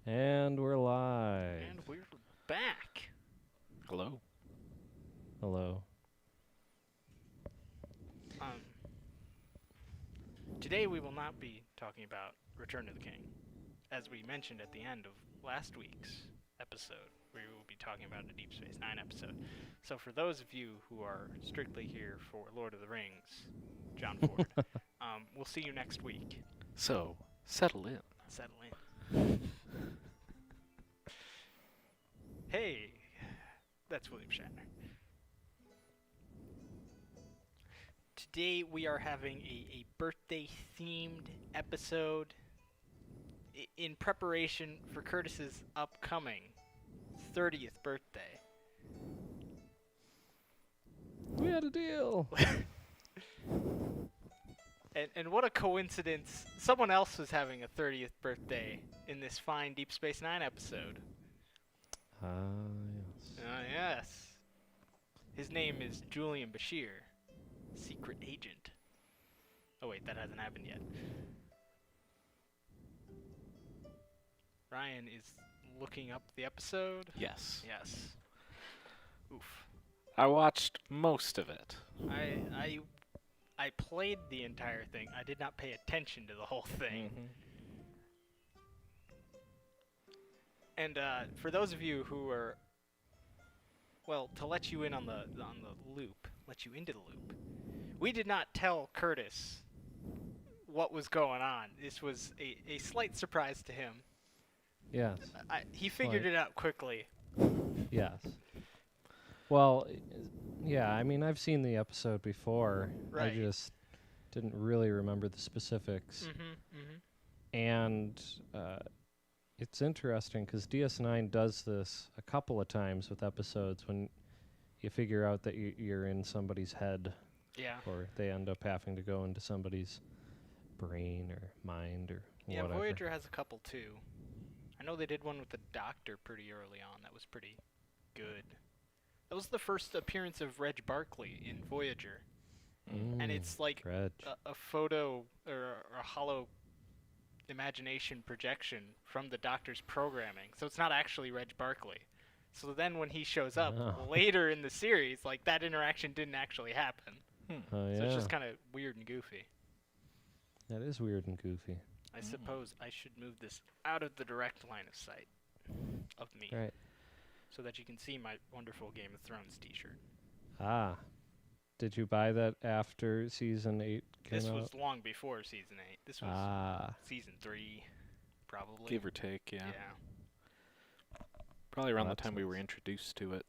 And we're live. And we're back. Hello. Hello. Today we will not be talking about Return of the King. As we mentioned at the end of last week's episode, we will be talking about a Deep Space Nine episode. So for those of you who are strictly here for Lord of the Rings, John Ford, we'll see you next week. So, settle in. Settle in. Hey, that's William Shatner. Today we are having a birthday-themed episode in preparation for Curtis's upcoming 30th birthday. We had a deal. And what a coincidence, someone else was having a 30th birthday in this fine Deep Space Nine episode. Yes. Yes. His name is Julian Bashir, secret agent. Oh wait, that hasn't happened yet. Ryan is looking up the episode. Yes. Yes. Oof. I watched most of it. I played the entire thing. I did not pay attention to the whole thing. And for those of you who are, well, to let you in on the loop, let you into the loop, we did not tell Curtis what was going on. This was a slight surprise to him. Yes. He figured it out quickly. Yes. Well, yeah, I mean, I've seen the episode before. Right. I just didn't really remember the specifics. And it's interesting because DS9 does this a couple of times with episodes when you figure out that you're in somebody's head. Yeah. Or they end up having to go into somebody's brain or mind or Yeah, whatever. Voyager has a couple too. I know they did one with the Doctor pretty early on. That was pretty good. That was the first appearance of Reg Barclay in Voyager. And it's like Reg. a photo or a hollow imagination projection from the Doctor's programming. So it's not actually Reg Barclay. So then when he shows up later in the series, like that interaction didn't actually happen. Oh, yeah. So it's just kind of weird and goofy. That is weird and goofy. I suppose I should move this out of the direct line of sight of me. Right. So that you can see my wonderful Game of Thrones t-shirt. Ah. Did you buy that after season 8 came This out? was long before season 8. This was season 3, probably. Give or take, yeah. Yeah. Probably around the Lots time of we were introduced to it.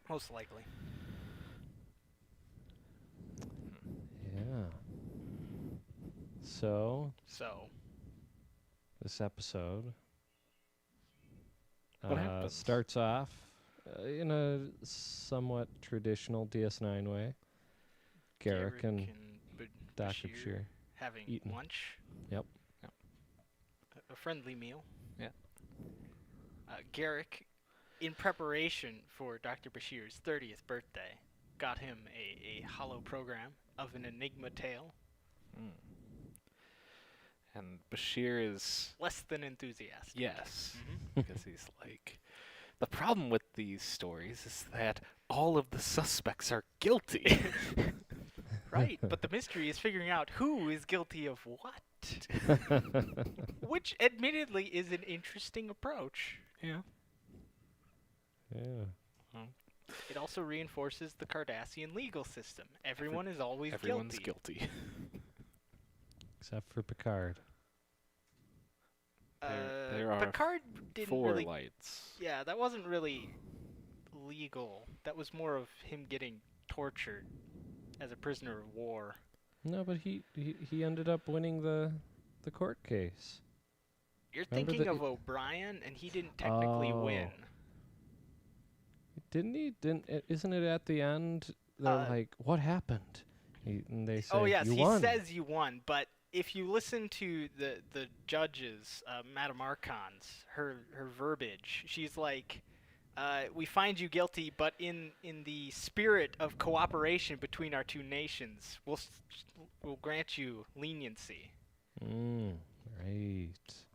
Most likely. Yeah. So, So, this episode What happens? starts off in a somewhat traditional DS9 way. Garrick and Dr. Bashir having eating. lunch. Yep. A friendly meal. Yeah. Garrick, in preparation for Dr. Bashir's 30th birthday, got him a hollow program of an Enigma tale. And Bashir is... Less than enthusiastic. Yes. Because he's like... The problem with these stories is that all of the suspects are guilty. Right, but the mystery is figuring out who is guilty of what. Which, admittedly, is an interesting approach. Yeah. Yeah. It also reinforces the Cardassian legal system. Everyone is always Everyone's guilty. guilty. Except for Picard. There are Picard didn't 4 really... lights. Yeah, that wasn't really legal. That was more of him getting tortured as a prisoner of war. No, but he ended up winning the court case. You're Remember thinking the- of O'Brien, and he didn't technically win. Didn't he? Isn't it at the end? They're like, what happened? And they say, Oh yes, you he won. says you won, but if you listen to the judges, Madame Archon's, her verbiage, she's like, we find you guilty, but in the spirit of cooperation between our two nations, we'll grant you leniency. Right.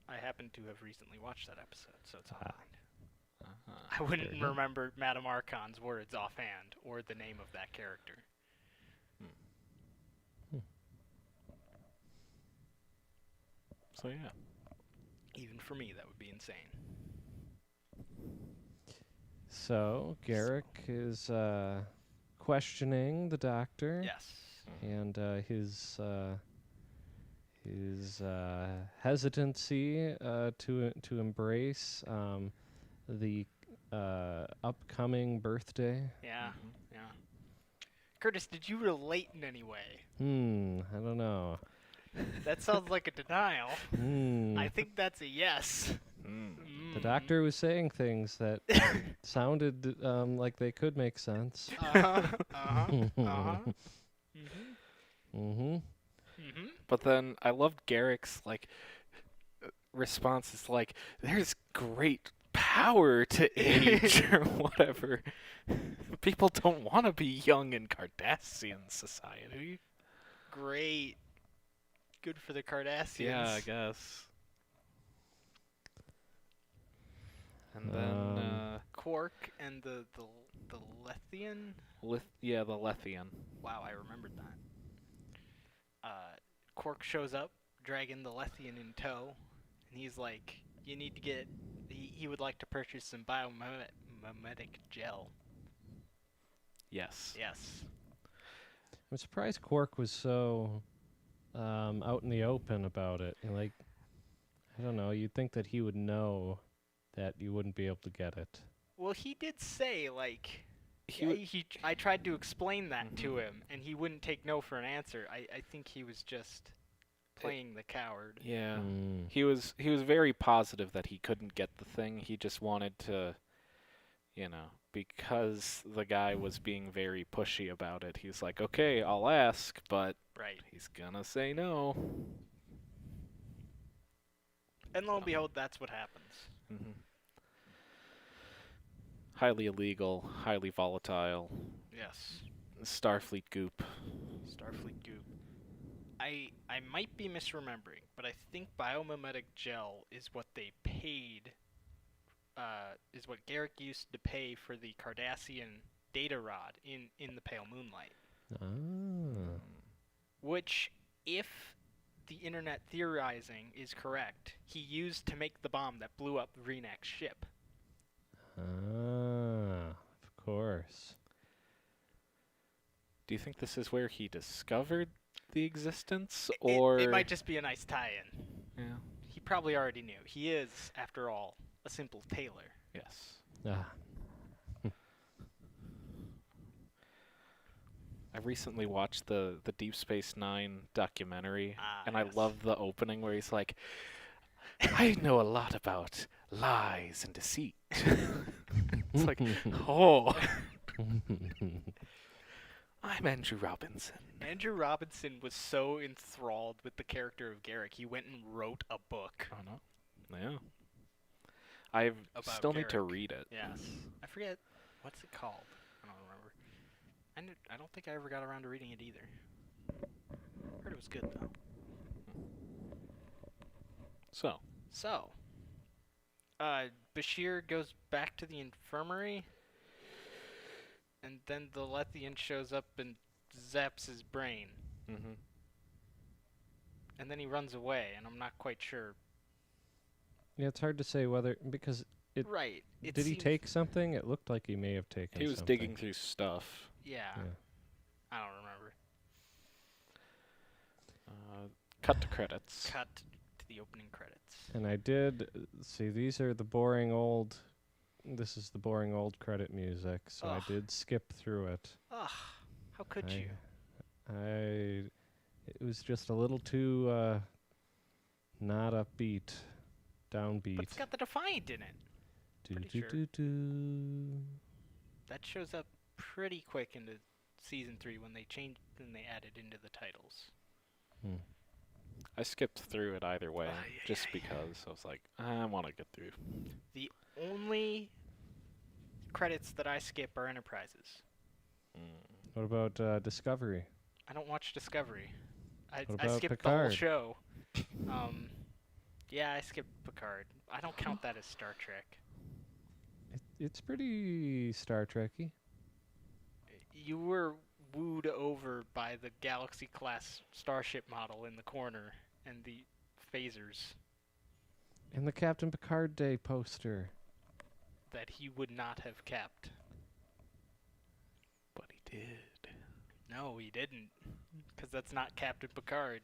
I happen to have recently watched that episode, so it's on Ah. mind. I wouldn't Very good. remember Madame Archon's words offhand or the name of that character. So yeah. Even for me, that would be insane. So Garrick is questioning the doctor. Yes. And his hesitancy to embrace the upcoming birthday. Yeah. Yeah. Curtis, did you relate in any way? I don't know. That sounds like a denial. I think that's a yes. The doctor was saying things that sounded like they could make sense. But then I loved Garrick's response. Is like, there's great power to age or whatever. People don't want to be young in Cardassian society. Great. Good for the Cardassians. Yeah, I guess. And then Quark and the Lethian. the Lethian. Wow, I remembered that. Quark shows up, dragging the Lethian in tow, and he's like, "You need to get." He would like to purchase some biomimetic gel. Yes. Yes. I'm surprised Quark was so out in the open about it. Like, I don't know. You'd think that he would know that you wouldn't be able to get it. Well, he did say I tried to explain that to him, and he wouldn't take no for an answer. I think he was just playing the coward. Yeah. He was very positive that he couldn't get the thing. He just wanted to, because the guy was being very pushy about it. He's like, okay, I'll ask, but Right. he's gonna say no. And lo and behold, that's what happens. Highly illegal, highly volatile. Yes. Starfleet goop. Starfleet goop. I might be misremembering, but I think biomimetic gel is what they paid, is what Garrick used to pay for the Cardassian data rod in the Pale Moonlight. Ah. Which, if the internet theorizing is correct, he used to make the bomb that blew up Renek's ship. Ah, of course. Do you think this is where he discovered the existence, or It might just be a nice tie-in. Yeah. He probably already knew. He is, after all, a simple tailor. Yes. Ah. I recently watched the Deep Space Nine documentary, and yes. I love the opening where he's like, I know a lot about lies and deceit. It's like, oh. I'm Andrew Robinson. Andrew Robinson was so enthralled with the character of Garrick, he went and wrote a book. Oh, no. Yeah. I About still need to Garrick. read it. Yes. I forget, what's it called? I don't remember. I don't think I ever got around to reading it either. Heard it was good, though. So, Bashir goes back to the infirmary, and then the Lethian shows up and zaps his brain. And then he runs away, and I'm not quite sure. Yeah, it's hard to say whether, because Right. did he take something? It looked like he may have taken he was something. digging through stuff. Yeah. Yeah. I don't remember. Cut to credits. Cut to the opening credits. And I did see, these are the boring old, this is the boring old credit music, so I Ugh. did skip through it. Ugh. How could you? It was just a little too not upbeat, downbeat. But it's got the Defiant in it. Do, pretty do, sure. do, do. That shows up pretty quick into season 3 when they changed and they added into the titles. I skipped through it either way, just because I was like, I want to get through. The only credits that I skip are Enterprises. What about Discovery? I don't watch Discovery. I What about skipped Picard? the whole show. Yeah, I skipped Picard. I don't count that as Star Trek. It's pretty Star Trek-y. You were wooed over by the Galaxy-class starship model in the corner and the phasers And the Captain Picard Day poster. that he would not have kept. But he did. No, he didn't. Because that's not Captain Picard.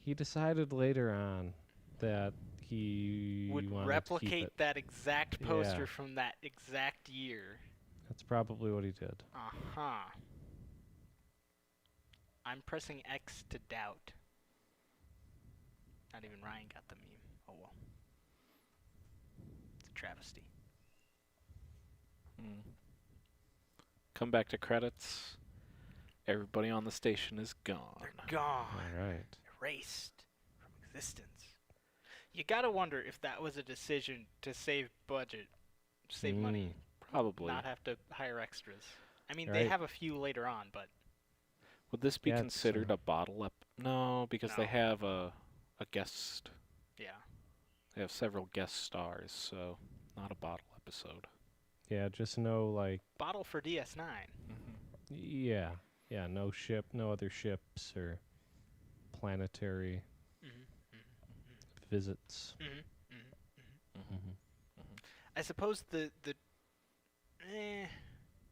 He decided later on that he Would wanted to keep replicate it. that exact poster Yeah. from that exact year. That's probably what he did. Uh-huh. I'm pressing X to doubt. Not even Ryan got the meme. Oh well. It's a travesty. Come back to credits. Everybody on the station is gone. They're gone. All right. Erased from existence. You gotta wonder if that was a decision to save budget, save money, Probably. not have to hire extras. I mean, Right. they have a few later on, but Would this be Yeah, it's, considered a bottle up? No, because they No. have a guest. yeah. They have several guest stars, so not a bottle episode. Yeah, just no, like, Bottle for DS9. yeah. Yeah, no other ships or planetary visits. I suppose the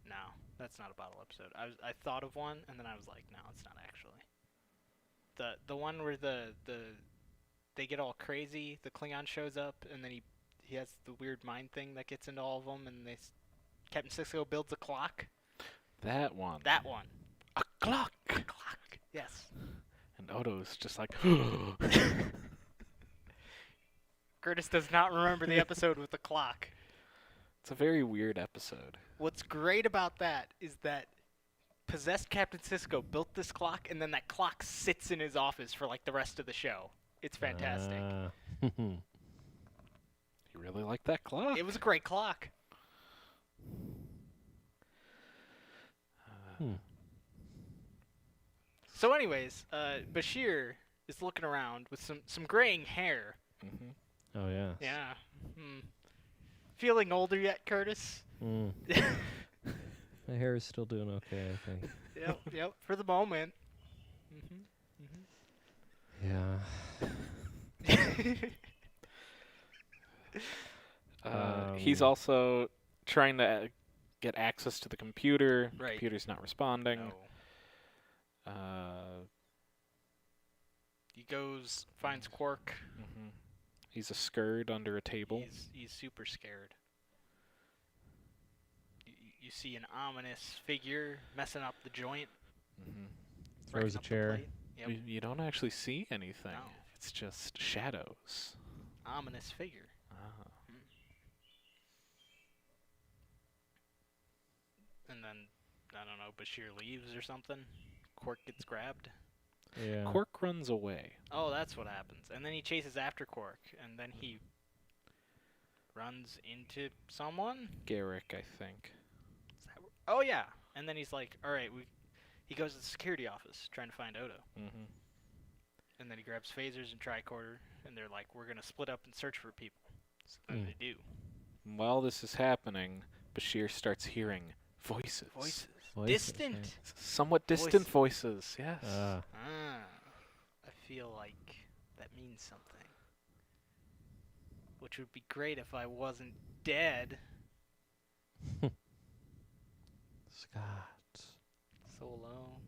no, that's not a bottle episode. I thought of one and then I was like, no, it's not actually. The one where they get all crazy, the Klingon shows up and then he has the weird mind thing that gets into all of them and Captain Sisko builds a clock. That one. That one. A clock. A clock. Yes. And Odo's just like, Curtis does not remember the episode with the clock. it's a very weird episode. What's great about that is that possessed Captain Sisko built this clock, and then that clock sits in his office for like the rest of the show. It's fantastic. You really like that clock? It was a great clock. So anyways, Bashir is looking around with some graying hair. Oh, yeah. Yeah. Feeling older yet, Curtis? My hair is still doing okay, I think. Yep, for the moment. Yeah. He's also trying to get access to the computer. The Right. computer's not responding. No. He goes, finds Quark. He's a scourge under a table. He's super scared. You see an ominous figure messing up the joint. Throws wrecking a up the chair. plate. Yep. You don't actually see anything. No. It's just shadows. Ominous figure. And then, I don't know, Bashir leaves or something. Quark gets grabbed. Yeah. Quark runs away. Oh, that's what happens. And then he chases after Quark. And then he runs into someone? Garrick, I think. Oh, yeah. And then he's like, all right, he goes to the security office trying to find Odo. And then he grabs phasers and tricorder. And they're like, we're going to split up and search for people. So then they do. While this is happening, Bashir starts hearing voices. Voices. Voices, Distant. right. Somewhat distant voices, yes. I feel like that means something. Which would be great if I wasn't dead. Scott. So alone.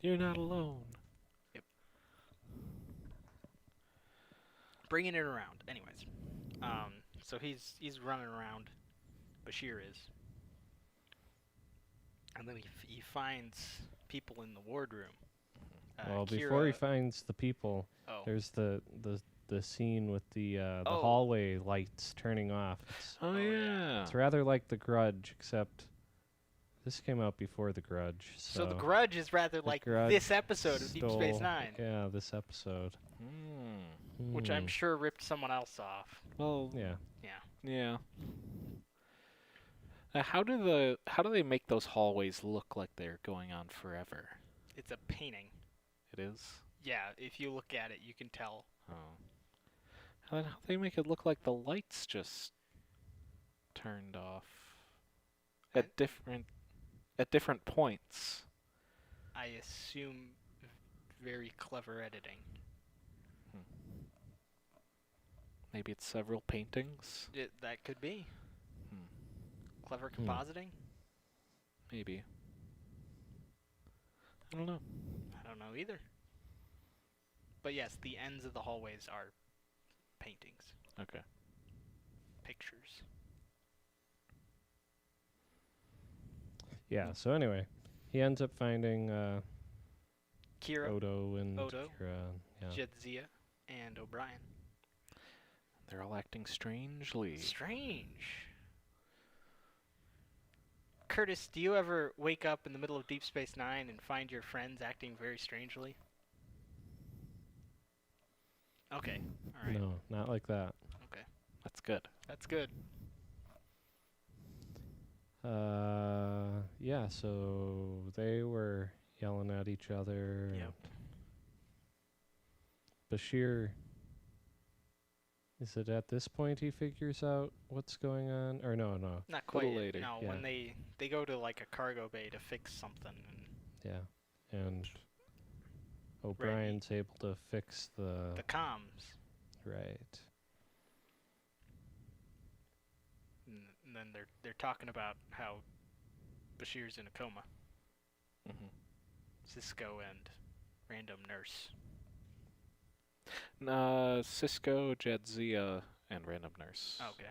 You're not alone. Yep. Bringing it around. Anyways. So he's running around. Bashir is. And then he finds people in the wardroom. Well, before he Kira- finds the people, Oh. there's the scene with the hallway lights turning off. Oh, yeah. It's rather like The Grudge, except this came out before The Grudge. So The Grudge is rather like Grudge this episode of Deep Space stole- Nine. Yeah, this episode. Which I'm sure ripped someone else off. Well, Yeah. yeah. How do they make those hallways look like they're going on forever? It's a painting. It is? Yeah, if you look at it, you can tell. Oh. And then how they make it look like the lights just turned off at different points. I assume very clever editing. Maybe it's several paintings. That could be. Clever Hmm. compositing? Maybe. I don't know. I don't know either. But yes, the ends of the hallways are paintings, Okay. pictures. Yeah. So anyway, he ends up finding Kira, Odo and Odo. Kira. Yeah. Jadzia, and O'Brien. They're all acting strangely. Strange. Curtis, do you ever wake up in the middle of Deep Space Nine and find your friends acting very strangely? Okay, all right. No, not like that. Okay, That's good. that's good. Yeah. So they were yelling at each other. Yep. and Bashir. Is it at this point he figures out what's going on? Or no. Not Little quite yet. later. No, Yeah. when they go to like a cargo bay to fix something. And Yeah. And O'Brien's able to fix the comms. right. And then they're talking about how Bashir's in a coma. Cisco and random nurse. Cisco, Jadzia, and Random Nurse. Okay.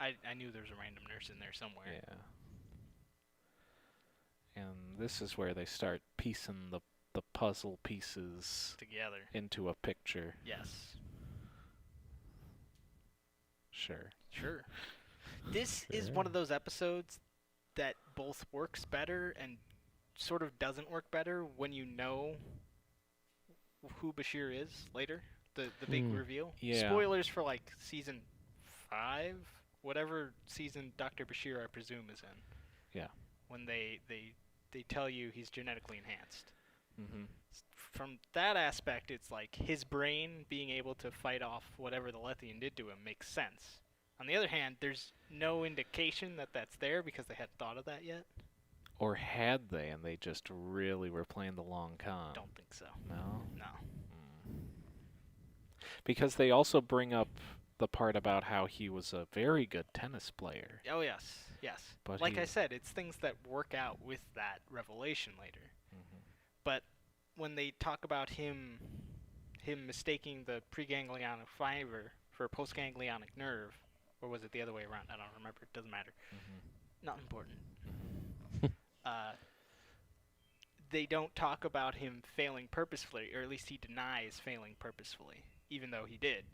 I knew there was a random nurse in there somewhere. Yeah. And this is where they start piecing the puzzle pieces Together. into a picture. Yes. Sure. Sure. This is one of those episodes that both works better and sort of doesn't work better when you know who Bashir is later. The big reveal. Yeah. Spoilers for like season 5, whatever season Dr. Bashir I presume is in. Yeah. When they tell you he's genetically enhanced. Mm-hmm. From that aspect, it's like his brain being able to fight off whatever the Lethian did to him makes sense. On the other hand, there's no indication that that's there because they hadn't thought of that yet. Or had they, and they just really were playing the long con? Don't think so. No? No. Because they also bring up the part about how he was a very good tennis player. Oh, yes. Yes. But like he- I said, it's things that work out with that revelation later. But when they talk about him mistaking the preganglionic fiber for a postganglionic nerve, or was it the other way around? I don't remember. It doesn't matter. Not important. They don't talk about him failing purposefully, or at least he denies failing purposefully, even though he did,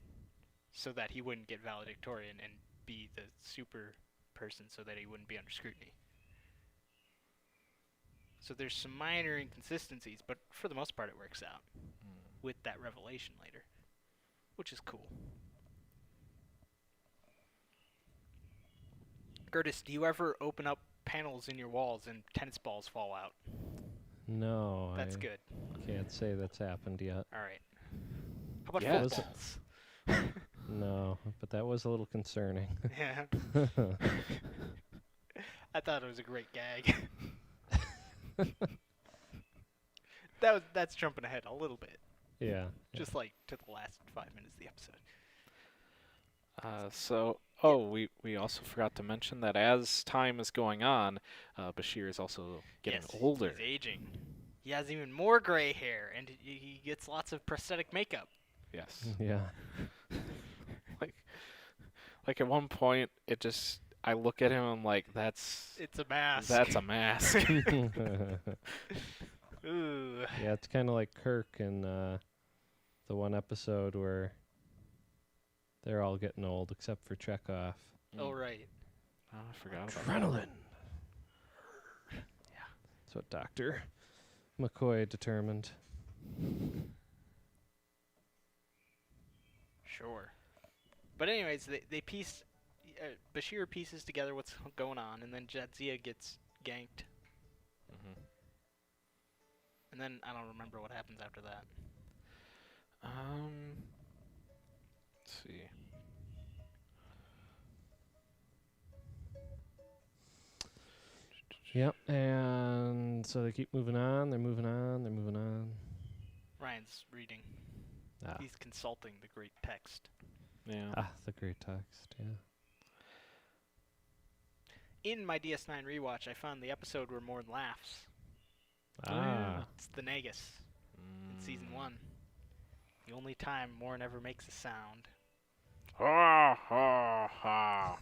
so that he wouldn't get valedictorian and be the super person so that he wouldn't be under scrutiny. So there's some minor inconsistencies, but for the most part it works out with that revelation later, which is cool. Curtis, do you ever open up panels in your walls and tennis balls fall out? No, That's I good. can't say that's happened yet. All right. How about Yeah, footballs? No, but that was a little concerning. Yeah. I thought it was a great gag. That's jumping ahead a little bit, Yeah. just like to the last 5 minutes of the episode. We also forgot to mention that as time is going on, Bashir is also getting Yes, older. he's aging. He has even more gray hair, and he gets lots of prosthetic makeup. Yes. Yeah. Like at one point, I look at him and I'm like, that's It's a mask. a mask. Ooh. Yeah, it's kind of like Kirk in the one episode where they're all getting old except for Chekhov. Oh, right. Oh, I forgot about Adrenaline. Yeah. That's what Dr. McCoy determined. Sure. But anyways, they piece... Bashir pieces together what's going on, and then Jadzia gets ganked. And then I don't remember what happens after that. Let's see. Yep, and so they keep moving on, they're moving on, they're moving on. Ryan's reading. Ah, He's consulting the great text. Yeah. the great text, yeah. In my DS9 rewatch, I found the episode where Morn laughs. Ah, It's the Negus in season 1. The only time Morn ever makes a sound. Ha ha ha.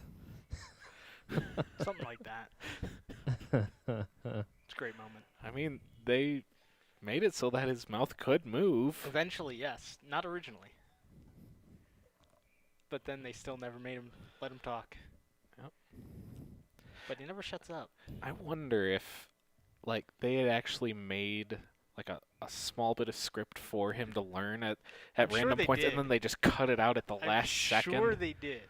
Something like that. It's a great moment. I mean, they made it so that his mouth could move. Eventually, yes. Not originally. But then they still never let him talk. Yep. But he never shuts up. I wonder if, like, they had actually made like a small bit of script for him to learn at I'm sure random they points, did. and then they just cut it out at the last second. I'm sure they did.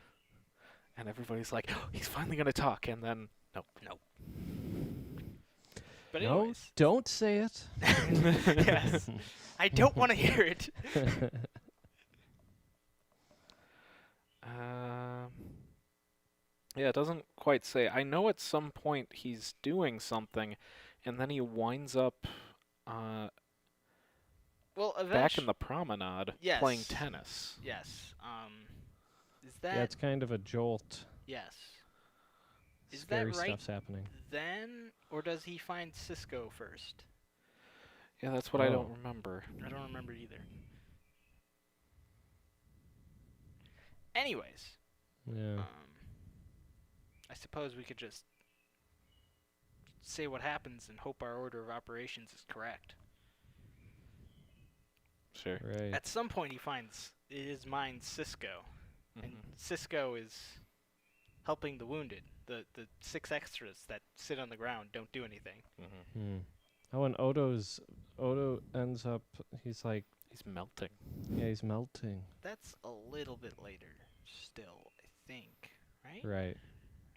And everybody's like, oh, he's finally gonna talk, and then nope. But no, anyways. don't say it. Yes. I don't want to hear it. Yeah, it doesn't quite say. I know at some point he's doing something, and then he winds up Well, back in the promenade Yes. playing tennis. Yes. Is that Yeah, it's kind of a jolt. yes? Is Scary that right stuff's happening. then, or does he find Cisco first? Yeah, that's what I Oh. don't remember. I don't remember either. Anyways, Yeah. I suppose we could just say what happens and hope our order of operations is correct. Sure. Right. At some point, he finds his mind Cisco, and Mhm. Cisco is helping the wounded. The 6 extras that sit on the ground don't do anything. Mhm. Hmm. Oh, and Odo ends up, he's like, He's melting. yeah, he's melting. That's a little bit later, still, I think. Right? Right.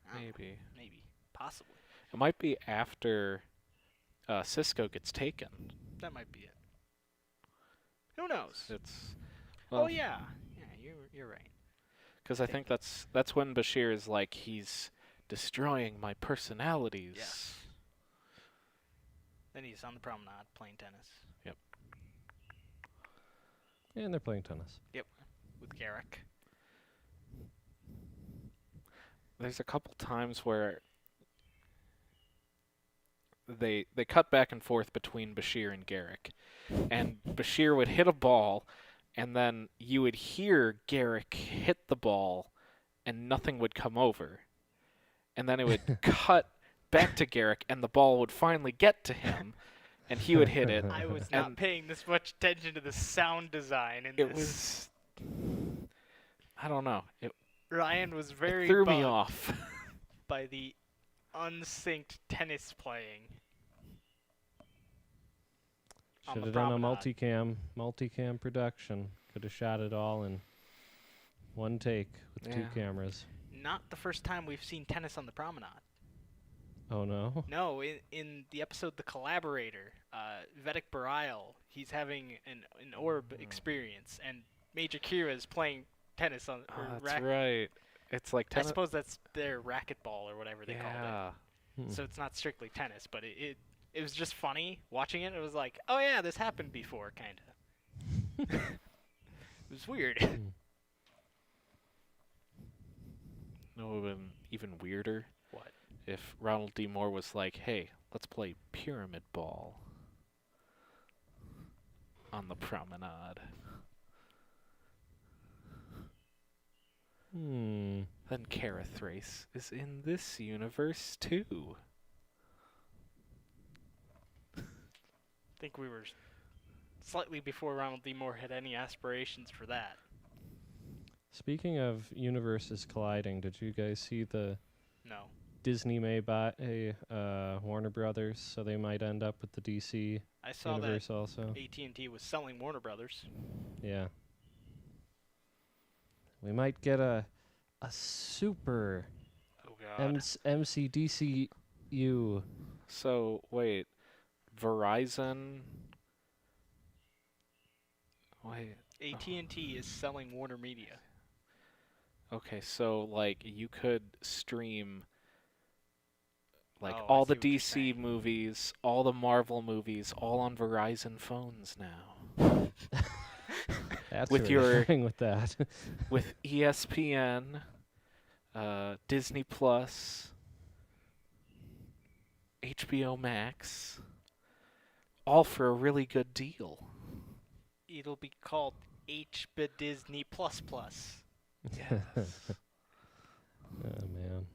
I don't know. Maybe. Maybe. Possibly. It might be after Cisco gets taken. That might be it. Who knows? It's Oh yeah. Yeah, you're right. because I think that's when Bashir is like, he's destroying my personalities. Yes. Then he's on the promenade playing tennis And they're playing tennis. with Garrick. There's a couple times where they cut back and forth between Bashir and Garrick, and Bashir would hit a ball, and then you would hear Garrick hit the ball, and nothing would come over, and then it would cut back to Garrick, and the ball would finally get to him, and he would hit it. I was not And paying this much attention to the sound design in it this. was, I don't know, it Ryan was very threw me bugged off. by the unsynced tennis playing. On Should the have done a promenade. multicam production. Could have shot it all in one take with 2 Yeah. cameras. Not the first time we've seen tennis on the promenade. Oh no. No, in the episode The Collaborator, Vedic Barile, he's having an orb experience, and Major Kira is playing tennis on Oh, or that's right. It's like I tennis. suppose that's their racquetball or whatever they called Yeah. Hmm. it. So it's not strictly tennis, but it was just funny watching it. It was like, oh yeah, this happened before, kind of. It was weird. Hmm. It would have been even weirder. What? If Ronald D. Moore was like, hey, let's play pyramid ball on the promenade. Hmm. Then Kara Thrace is in this universe too. I think we were slightly before Ronald D. Moore had any aspirations for that. Speaking of universes colliding, did you guys see the No. Disney may buy Warner Brothers, so they might end up with the DC I saw universe also? that AT&T was selling Warner Brothers. Yeah. We might get a super Oh god. MCDCU. So, wait. Verizon. Wait. AT&T is selling Warner Media. Okay, so like you could stream like Oh, I all see the what you're DC saying. movies, all the Marvel movies, all on Verizon phones now. That's With where your you're going with that. with ESPN, Disney Plus, HBO Max, all for a really good deal. It'll be called HB Disney Plus Plus. Yes. Oh man.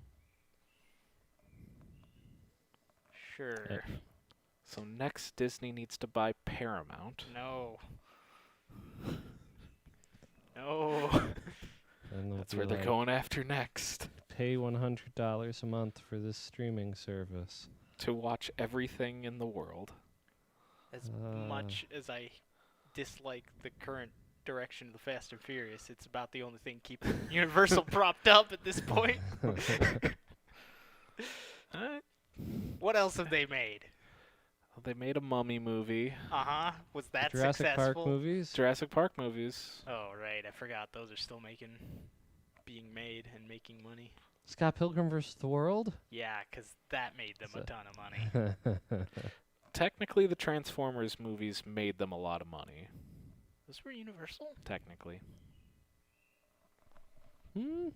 Sure. So next Disney needs to buy Paramount. No. No. And they'll That's be where they're like, going after next. pay $100 a month for this streaming service. To watch everything in the world. As much as I dislike the current direction of the Fast and Furious, it's about the only thing keeping Universal propped up at this point. What else have they made? They made a Mummy movie. Was that Jurassic successful? Park movies? Jurassic Park movies. Oh, right. I forgot. Those are still being made and making money. Scott Pilgrim vs. the World? Yeah, 'cause that made them a ton of money. Technically, the Transformers movies made them a lot of money. Those were Universal? Technically. Hmm?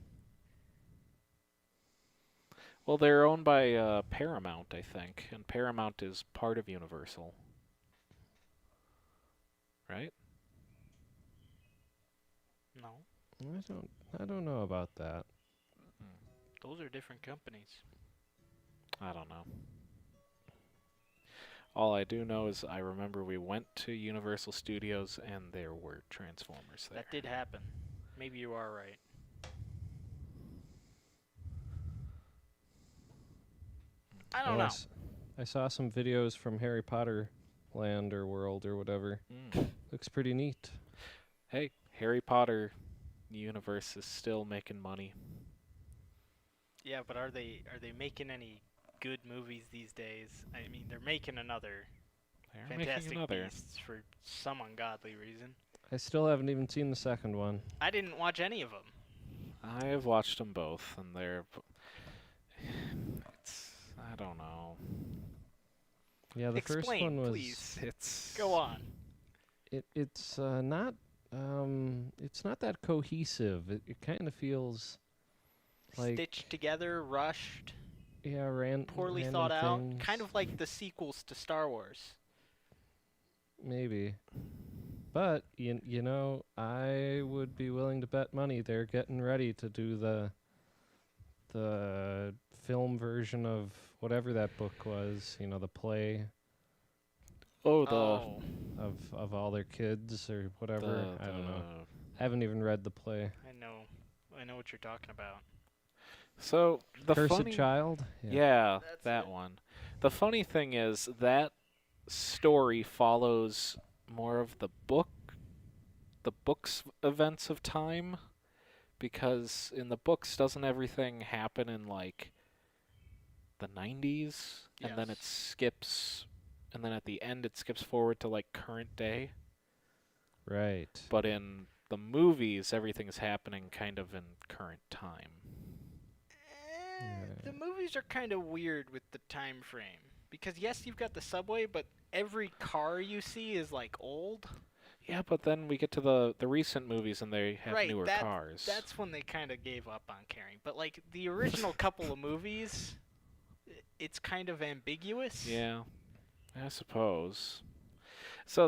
Well, they're owned by Paramount, I think, and Paramount is part of Universal. Right? No. I don't know about that. Those are different companies. I don't know. All I do know is I remember we went to Universal Studios and there were Transformers there. That did happen. Maybe you are right. I don't know. I saw some videos from Harry Potter Land or World or whatever. Looks pretty neat. Hey, Harry Potter universe is still making money. Yeah, but are they making any good movies these days? I mean, they're making another They're making Fantastic another. Beasts for some ungodly reason. I still haven't even seen the second one. I didn't watch any of them. I have watched them both, and I don't know. Yeah, the first Explain, one was. please. It's Go on. It's not that cohesive. It kind of feels like Stitched together, rushed, poorly random thought out. things. Kind of like the sequels to Star Wars. Maybe. But you know, I would be willing to bet money they're getting ready to do the film version of whatever that book was, you know, the play of all their kids or whatever. I don't know. I haven't even read the play. I know what you're talking about. So the Cursed Child? Yeah, That's that it. one. The funny thing is that story follows more of the book's events of time, because in the books doesn't everything happen in like the 90s and then it Yes. skips, and then at the end it skips forward to like current day. Right. But in the movies everything's happening kind of in current time. The movies are kind of weird with the time frame. Because yes, you've got the subway, but every car you see is like old. Yeah, but then we get to the recent movies and they have Right, newer cars. That's when they kind of gave up on caring. But like the original couple of movies, it's kind of ambiguous. Yeah, I suppose. So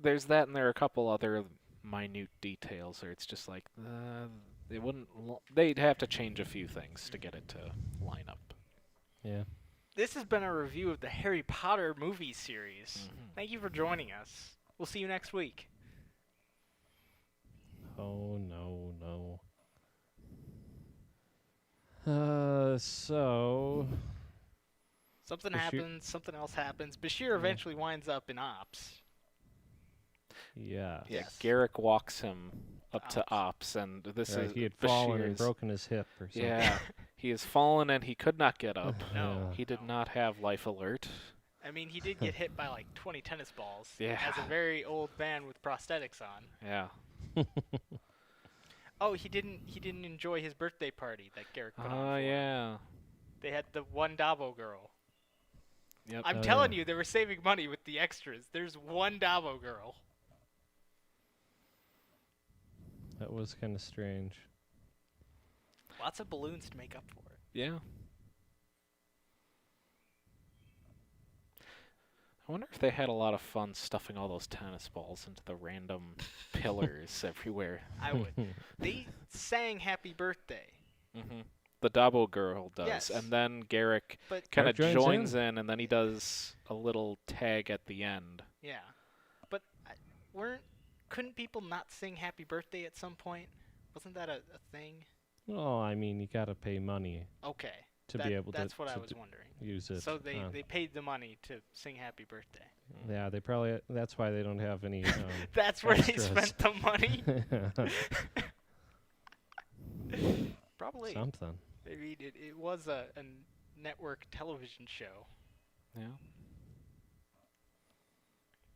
there's that, and there are a couple other minute details where it's just like they'd have to change a few things to get it to line up. Yeah. This has been a review of the Harry Potter movie series. Mm-hmm. Thank you for joining us. We'll see you next week. Oh no. So Something Bashir- happens, something else happens. Bashir eventually winds up in Ops. yeah. Yeah, Yes. Garrick walks him up to Ops. Ops, and this Right, is he had fallen and Bashir's- broken his hip or something. Yeah, he has fallen and he could not get up. No. He did not have life alert. I mean, he did get hit by like 20 tennis balls. Yeah. As a very old man with prosthetics on. Yeah. Oh, he didn't enjoy his birthday party that Garrick put on Oh for him. yeah. They had the one Davo girl. Yep. I'm Oh, telling yeah. you, they were saving money with the extras. There's one Davo girl. That was kind of strange. Lots of balloons to make up for it. Yeah. I wonder if they had a lot of fun stuffing all those tennis balls into the random pillars everywhere. I would. They sang Happy Birthday. Hmm. The Dabo girl does, Yes. and then Garrick But kind of Garrick joins joins in, and then he does a little tag at the end. yeah. But couldn't people not sing Happy Birthday at some point? Wasn't that a thing? Well, I mean, you got to pay money Okay. to be able That's to, what I to was wondering. use it. So they paid the money to sing Happy Birthday. Yeah, they probably. That's why they don't have any. That's where extras. they spent the money? Probably. Something. Maybe it was a network television show. Yeah.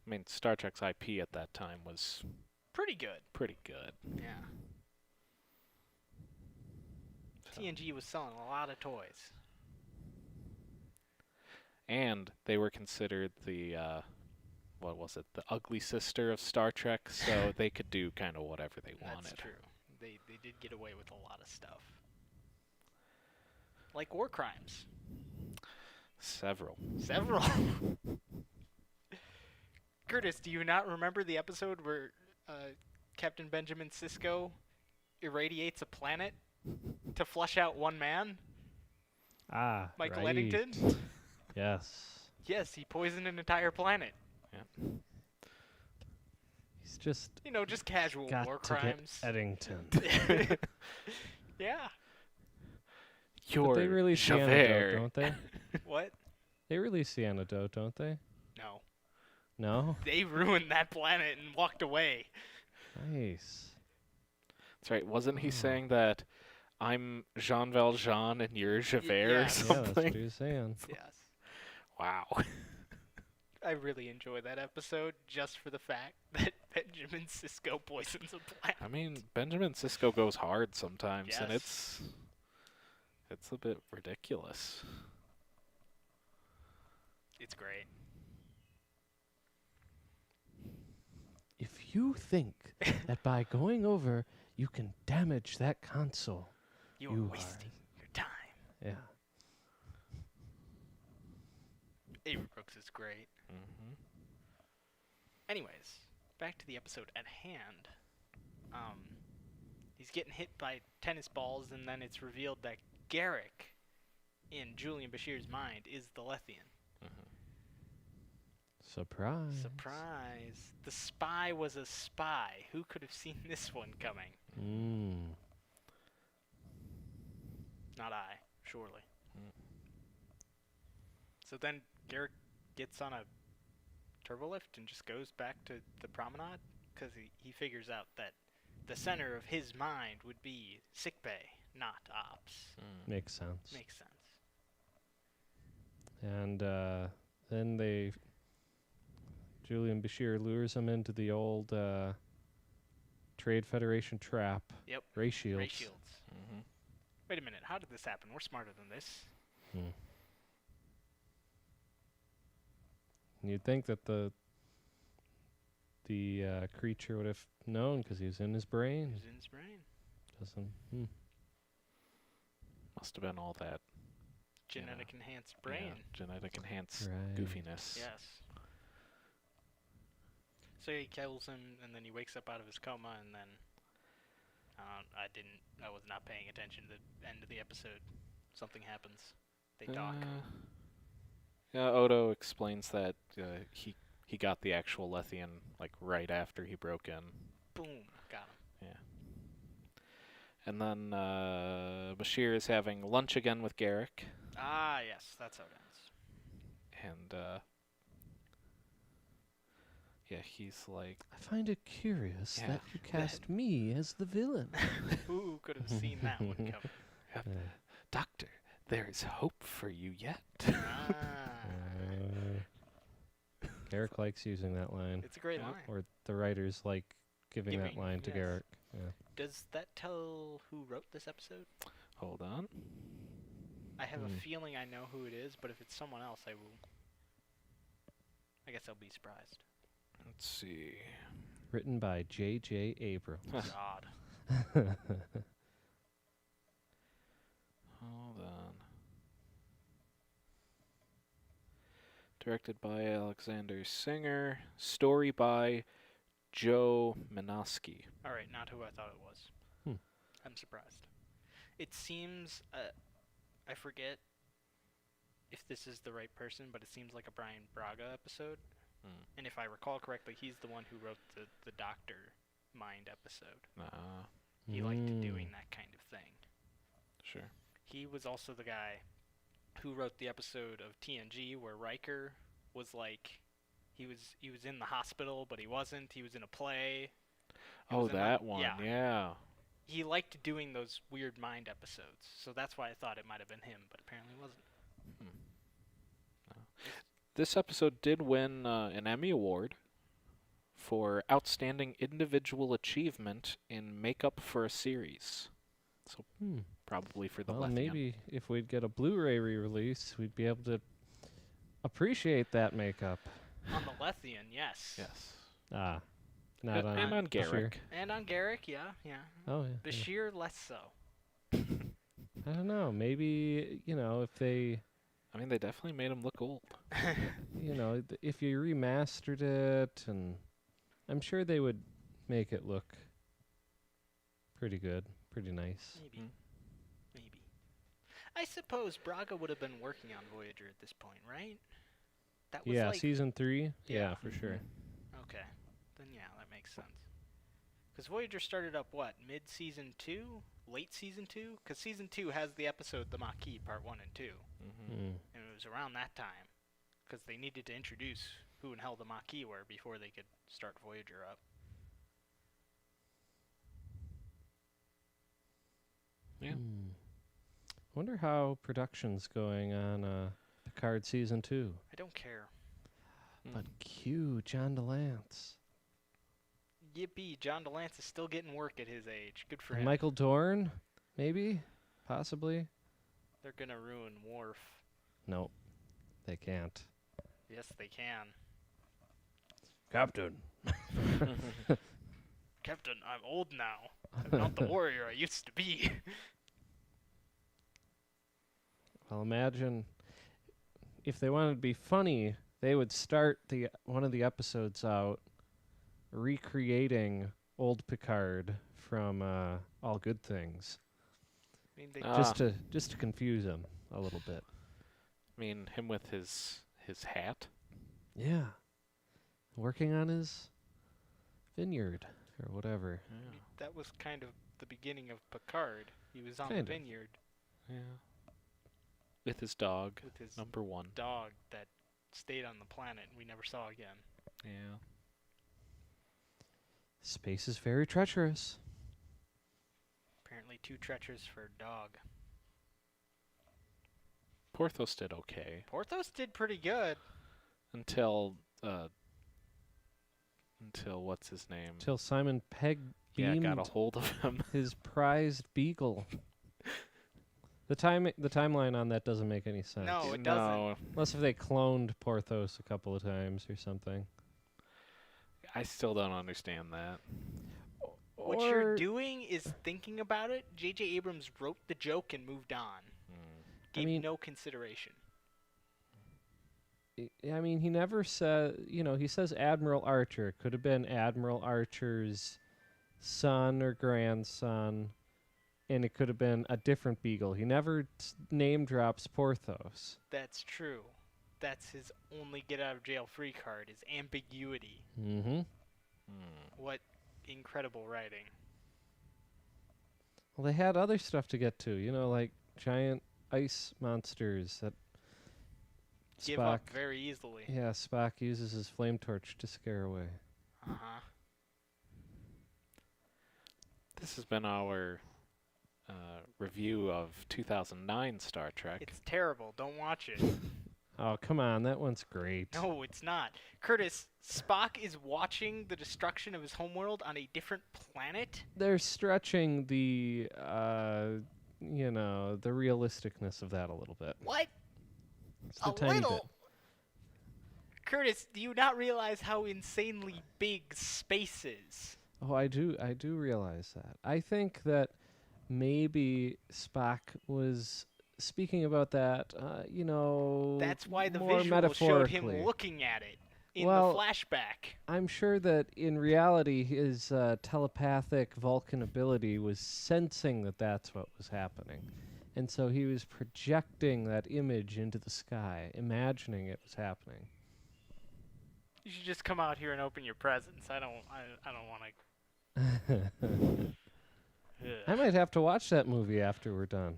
I mean, Star Trek's IP at that time was Pretty good. pretty good. Yeah. So. TNG was selling a lot of toys. And they were considered the, what was it, the ugly sister of Star Trek, so they could do kind of whatever they wanted. That's true. They did get away with a lot of stuff. Like war crimes. Several. Several. Curtis, do you not remember the episode where Captain Benjamin Sisko irradiates a planet to flush out one man? Ah, Michael right. Eddington? Yes. Yes, he poisoned an entire planet. Yeah. He's just You know, just casual got war to crimes. get Eddington. Yeah. You're But they release the antidote, Javert. don't they? What? They release the antidote, don't they? No. No. They ruined that planet and walked away. Nice. That's right. Wasn't he Oh. saying that I'm Jean Valjean and you're Javert or yeah. Yeah, that's what something? he was saying. Yes. Wow. I really enjoy that episode just for the fact that Benjamin Sisko poisons a planet. I mean, Benjamin Sisko goes hard sometimes, and Yes. it's a bit ridiculous. It's great. If you think that by going over you can damage that console, You are You wasting your time. yeah. Avery Brooks is great. Hmm. Anyways, back to the episode at hand. He's getting hit by tennis balls, and then it's revealed that Garrick, in Julian Bashir's mind, is the Lethian. Surprise. Surprise! The spy was a spy. Who could have seen this one coming? Mm. Not I, surely. Mm. So then Garrick gets on a turbolift and just goes back to the promenade because he figures out that the center of his mind would be sickbay, not ops. Makes sense. Makes sense. And then Julian Bashir lures him into the old Trade Federation trap. Yep. Ray shields. Ray shields. Hmm. Wait a minute, how did this happen? We're smarter than this. Hmm. And you'd think that the creature would have known because he was in his brain. Who's in his brain? Doesn't. Must have been all that Genetic enhanced brain. yeah, genetic enhanced Right. goofiness. Yes. So he kills him, and then he wakes up out of his coma, and then I was not paying attention to the end of the episode. Something happens. They talk. Yeah, Odo explains that he got the actual Lethian like right after he broke in. Boom, got him. And then Bashir is having lunch again with Garrick, Ah, yes, that's how it ends. and yeah, he's like, I find it curious Yeah. that you cast me as the villain. Who could have seen that one coming? Yeah. Doctor, there is hope for you yet. Ah, Garrick likes using that line. it's a great Yeah. line. Or the writers like giving that line to yes. Garrick. Yeah. Does that tell who wrote this episode? Hold on. I have a feeling I know who it is, but if it's someone else, I guess I'll be surprised. Let's see. Written by J.J. Abrams. God. Hold on. Directed by Alexander Singer. Story by Joe Minosky. All right, not who I thought it was. I'm surprised. It seems, I forget if this is the right person, but it seems like a Brian Braga episode. And if I recall correctly, he's the one who wrote the Doctor Mind episode. He liked doing that kind of thing. Sure. He was also the guy who wrote the episode of TNG where Riker was like, he was in the hospital, but he wasn't. He was in a play. Oh, that one. Yeah. He liked doing those weird mind episodes, so that's why I thought it might have been him, but apparently it wasn't. This episode did win an Emmy Award for Outstanding Individual Achievement in Makeup for a Series. So probably for the well, Lethian. maybe if we'd get a Blu-ray re-release, we'd be able to appreciate that makeup. On the Lethian, yes. Yes. Ah. Not on and on Bashir. Garrick. And on Garrick, yeah. Oh, yeah. Bashir, less so. I don't know. Maybe, if they... I mean, they definitely made him look old. If you remastered it, and I'm sure they would make it look pretty good, pretty nice. Maybe. I suppose Braga would have been working on Voyager at this point, right? That was Yeah, season 3? Yeah, for sure. Okay. Then yeah, that makes sense. Because Voyager started up, what, mid-season 2? Late season 2? Because season 2 has the episode The Maquis, part 1 and 2. And it was around that time. Because they needed to introduce who in hell the Maquis were before they could start Voyager up. Yeah. Wonder how production's going on Picard season 2. I don't care. But cue John DeLance. Yippee, John DeLance is still getting work at his age. Good for him. Michael Dorn, maybe? Possibly? They're going to ruin Worf. No, they can't. Yes, they can. Captain. Captain, I'm old now. I'm not the warrior I used to be. Well, imagine if they wanted to be funny, they would start one of the episodes out recreating old Picard from All Good Things. I mean, they just to confuse him a little bit. I mean, him with his hat. Yeah. Working on his vineyard or whatever. Yeah. I mean, that was kind of the beginning of Picard. He was on Kind the of. vineyard Yeah. With his dog, with his number 1. dog that stayed on the planet and we never saw again. Yeah. Space is very treacherous. Apparently too treacherous for a dog. Porthos did okay Porthos did pretty good. until what's his name? Till Simon Pegg Yeah, beamed got a hold of him. his prized beagle. The timeline on that doesn't make any sense. No, it doesn't. No, Unless if they cloned Porthos a couple of times or something. I still don't understand that. What you're doing is thinking about it. J.J. Abrams wrote the joke and moved on. Gave no consideration. I mean, he never said, he says Admiral Archer. Could have been Admiral Archer's son or grandson, and it could have been a different beagle. He never name drops Porthos. That's true. That's his only get out of jail free card, is ambiguity. Mm-hmm. What incredible writing. Well, they had other stuff to get to, like giant ice monsters that Give Spock, up very easily. yeah, Spock uses his flame torch to scare away. Uh-huh. This has been our review of 2009 Star Trek. It's terrible. Don't watch it. Oh, come on, that one's great. No, it's not. Curtis, Spock is watching the destruction of his homeworld on a different planet? They're stretching the, the realisticness of that a little bit. What? Just a A tiny little? bit. Curtis, do you not realize how insanely big space is? Oh, I do realize that. I think that maybe Spock was speaking about that, That's why the more visual showed him metaphorically. looking at it in Well, the flashback. I'm sure that in reality his telepathic Vulcan ability was sensing that that's what was happening. And so he was projecting that image into the sky, imagining it was happening. You should just come out here and open your presents. I don't want to. I might have to watch that movie after we're done.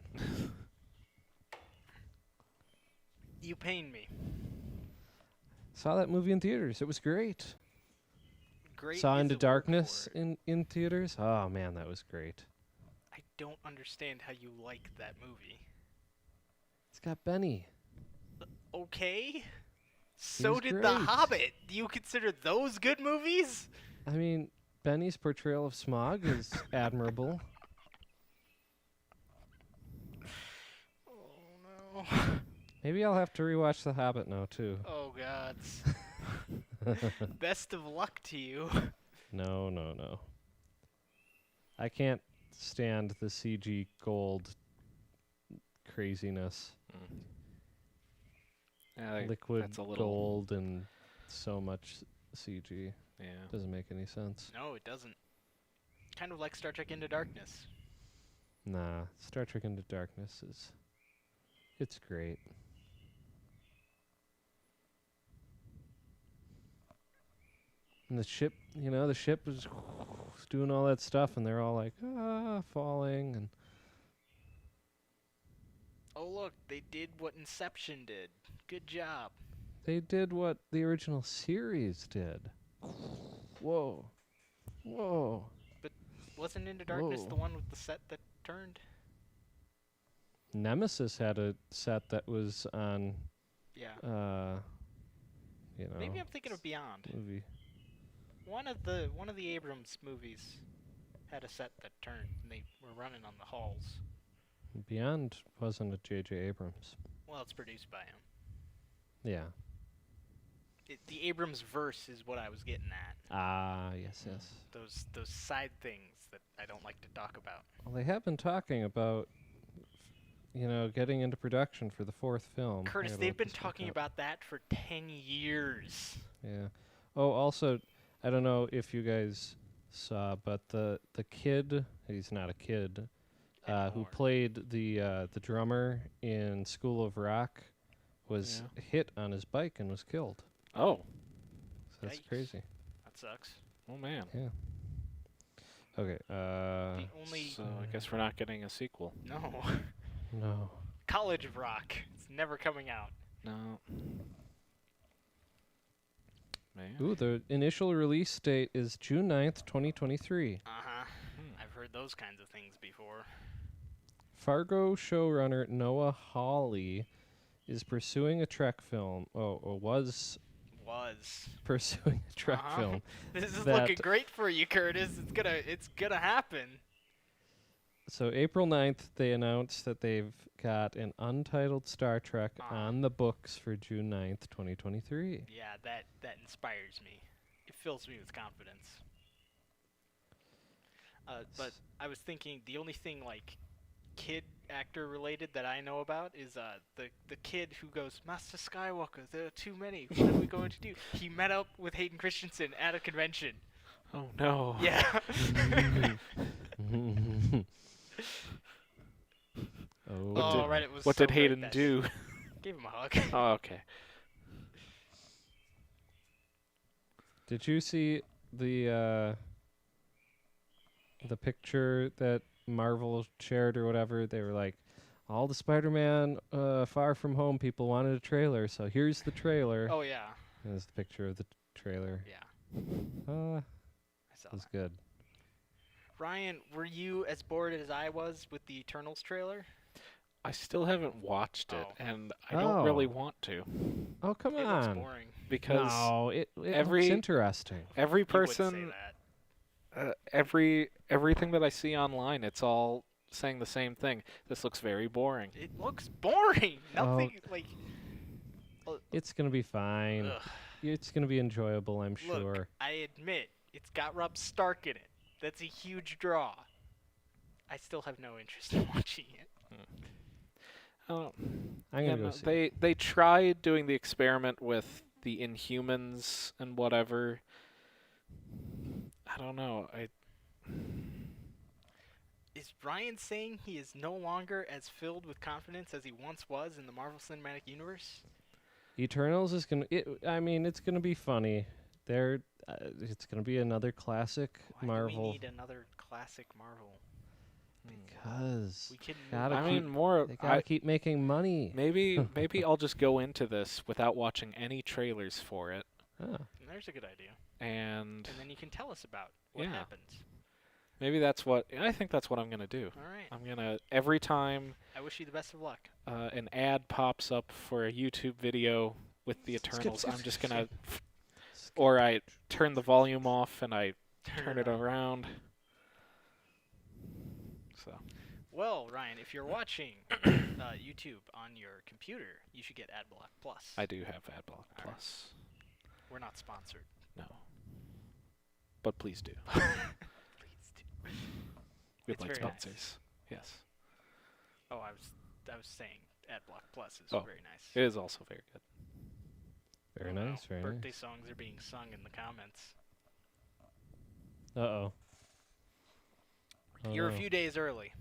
You pain me. Saw that movie in theaters. It was great. Great. Saw is Into a word Darkness for it. in theaters. Oh man, that was great. I don't understand how you like that movie. It's got Benny. Okay. So was did The great. Hobbit. Do you consider those good movies? I mean, Benny's portrayal of Smaug is admirable. Oh no. Maybe I'll have to rewatch The Hobbit now too. Oh gods. Best of luck to you. No. I can't stand the CG gold craziness. Liquid that's a little, gold and so much CG. Yeah. Doesn't make any sense. No, it doesn't. Kind of like Star Trek Into Darkness. Nah, Star Trek Into Darkness it's great. And the ship was doing all that stuff, and they're all like, falling, and Oh look, they did what Inception did. Good job. they did what the original series did. Whoa. Wasn't Into Darkness the Whoa. one with the set that turned? Nemesis had a set that was on, Yeah. Maybe I'm thinking of Beyond. movie. One of the Abrams movies had a set that turned, and they were running on the halls. Beyond wasn't a J.J. Abrams. Well, it's produced by him. Yeah. The Abrams verse is what I was getting at. Ah, yes. Those side things that I don't like to talk about. Well, they have been talking about, getting into production for the fourth film. Curtis, Yeah, they've been this work talking out. about that for 10 years. Yeah. Oh, also, I don't know if you guys saw, but the kid, he's not a kid, who Anymore. played the drummer in School of Rock was hit on his bike and was killed. Oh. So that's Yikes. crazy. That sucks. Oh man. Yeah. Okay. The only So I guess we're not getting a sequel. no No. College of Rock. It's never coming out. No. Man. Ooh, the initial release date is June 9th, 2023. I've heard those kinds of things before. Fargo showrunner Noah Hawley is pursuing a Trek film. Was pursuing a Trek film. This is that- looking great for you, Curtis. It's gonna happen. So April 9th, they announced that they've got an untitled Star Trek on the books for June 9th, 2023. Yeah, that inspires me. It fills me with confidence. But I was thinking the only thing like kid actor related that I know about is the kid who goes, Master Skywalker, there are too many. What are we going to do? He met up with Hayden Christensen at a convention. Oh no. Yeah. Oh, right. It was. What so did great Hayden that- do? Gave him a hug. Oh, okay. Did you see the picture that Marvel shared or whatever? They were like, all the Spider-Man Far From Home people wanted a trailer, so here's the trailer. Oh yeah. There's the picture of the trailer. Yeah. I I saw was that. good. Ryan, were you as bored as I was with the Eternals trailer? I still haven't watched it, Oh. and I don't really Oh. want to Oh, come It looks on. boring. because No, it looks every- interesting. every You would say person, that. everything that I see online, it's all saying the same thing. This looks very boring. It looks boring. Nothing like. It's going to be fine. Ugh. It's going to be enjoyable, I'm Look, sure. I admit it's got Rob Stark in it. That's a huge draw. I still have no interest in watching it. Oh, I'm yeah, going to go no, see. they tried doing the experiment with the Inhumans and whatever. I don't know. Is Ryan saying he is no longer as filled with confidence as he once was in the Marvel Cinematic Universe? Eternals is going to... I mean, it's going to be funny. It's going to be another classic Why Marvel. do we need another classic Marvel? Because We can. Gotta I keep- mean, more. they got to keep making money. Maybe I'll just go into this without watching any trailers for it, Ah, There's a good idea. and And then you can tell us about what Yeah. happens. maybe I think that's what I'm gonna do. All right. I'm gonna every time I wish you the best of luck. an ad pops up for a YouTube video with the Eternals, I'm just gonna, or I turn the volume off and I turn it on. around. So Well, Ryan, if you're watching YouTube on your computer, you should get AdBlock Plus. I do have AdBlock right. Plus. We're not sponsored. No, but please do. Please do. We'd It's like very nice. sponsors. Yes, Oh, I was saying AdBlock Plus is Oh. very nice. it is also very good. very Oh, no. nice, very Birthday nice. songs are being sung in the comments. Uh-oh. Oh, You're a no. few days early.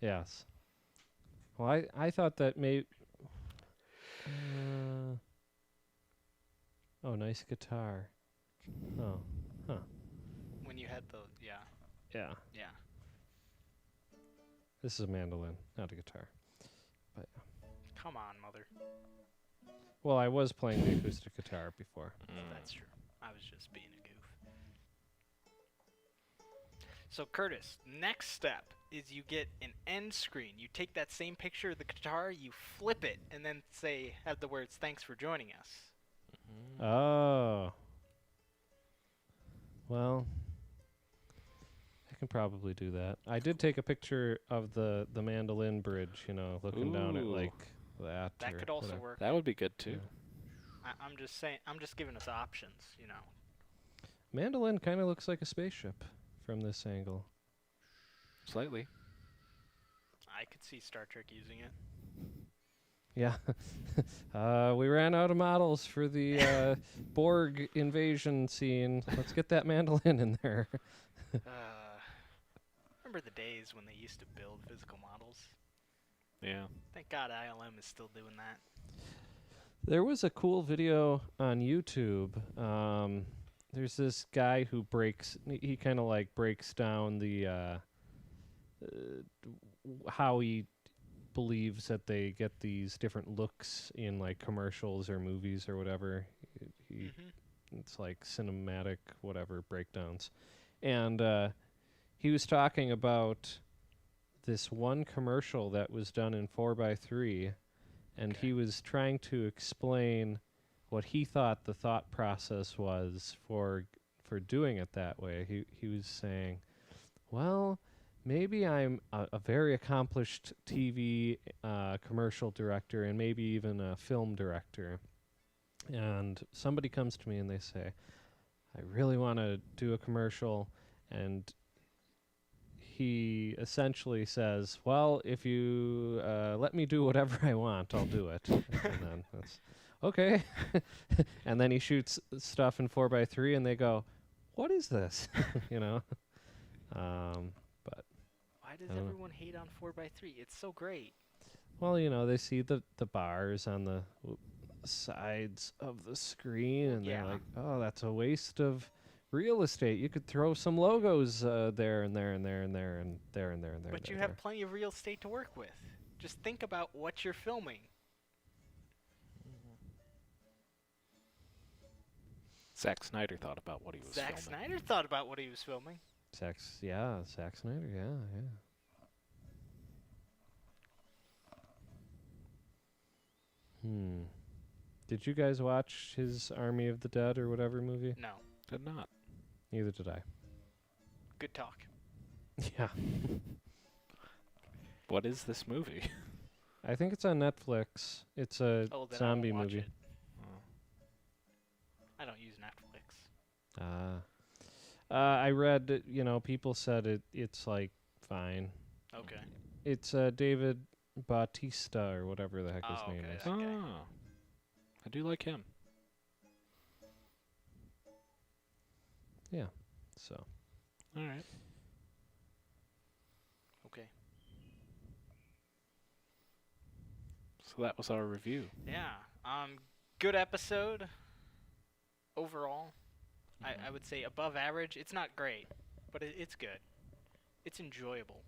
Yes. Well, I thought that maybe... oh, nice guitar. Oh, When you had the yeah. yeah. This is a mandolin, not a guitar. Come on, mother. Well, I was playing the acoustic guitar before. That's true. I was just being a goof. So, Curtis, next step is you get an end screen. You take that same picture of the guitar, you flip it, and then have the words "Thanks for joining us." Oh. Well, I can probably do that. I did take a picture of the mandolin bridge, looking down at Ooh. like that. That or could also whatever. work. That would be good too. I'm just saying. I'm just giving us options. Mandolin kind of looks like a spaceship from this angle. Slightly. I could see Star Trek using it. Yeah. We ran out of models for the Borg invasion scene. Let's get that mandolin in there. Remember the days when they used to build physical models? Yeah. Thank God ILM is still doing that. There was a cool video on YouTube. There's this guy who he kind of like breaks down the how he believes that they get these different looks in like commercials or movies or whatever. It's like cinematic whatever breakdowns. And he was talking about this one commercial that was done in 4x3, and he was trying to explain what he thought the thought process was for doing it that way. He was saying, well, maybe I'm a very accomplished TV commercial director and maybe even a film director. And somebody comes to me and they say, I really want to do a commercial. And he essentially says, well, if you let me do whatever I want, I'll do it. And then that's okay. And then he shoots stuff in 4x3 and they go, what is this? But Why does everyone hate on 4x3? It's so great. well, they see the bars on the sides of the screen and they're like, oh, that's a waste of real estate. You could throw some logos there and there and there and there and there and there and there. But you have plenty of real estate to work with. Just think about what you're filming. Zack Snyder thought about what he was Zack filming. Snyder thought about what he was filming. Zack Snyder, yeah. Did you guys watch his Army of the Dead or whatever movie? No. Did not. Neither did I. Good talk. Yeah. What is this movie? I think it's on Netflix. It's a Oh, then zombie I won't watch movie. it. I don't use Netflix. I read, people said it's like fine. Okay. It's David Bautista or whatever the heck his name okay. is. Okay. Oh. I do like him. Yeah. So. All right. Okay. So that was our review. Yeah. Good episode. Overall, I would say above average. It's not great, but it's good. It's enjoyable.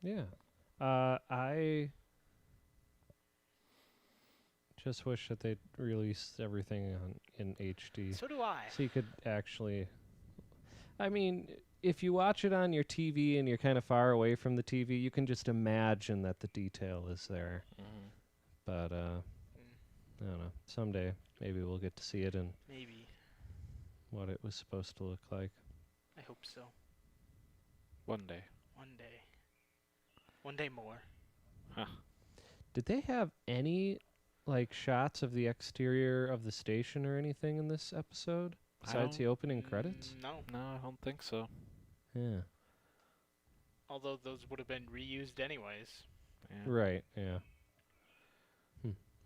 Yeah. I just wish that they'd release everything in HD. So do I. So you could actually... I mean, if you watch it on your TV and you're kind of far away from the TV, you can just imagine that the detail is there. But, I don't know. Someday, maybe we'll get to see it in Maybe. what it was supposed to look like. I hope so. One day. One day. One day more. Huh. Did they have any, shots of the exterior of the station or anything in this episode? Besides the opening credits? No. No, I don't think so. Yeah. Although those would have been reused anyways. Yeah. Right, yeah.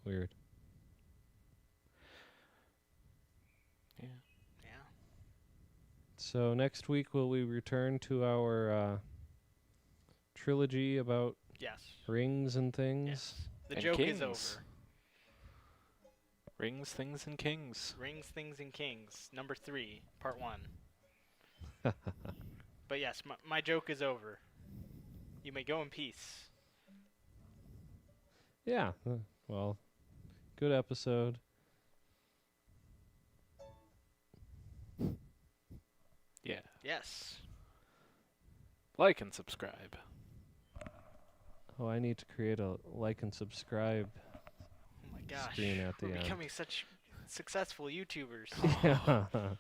Weird. Yeah. Yeah. So next week will we return to our trilogy about Yes. rings and things? Yes. The And joke is kings. over. Rings, things, and kings. Rings, Things, and Kings, number 3, part 1. But yes, my joke is over. You may go in peace. Yeah. Well, good episode. Yeah. Yes. Like and subscribe. Oh, I need to create a like and subscribe Oh my gosh. screen at the We're end. becoming such successful YouTubers. Yeah.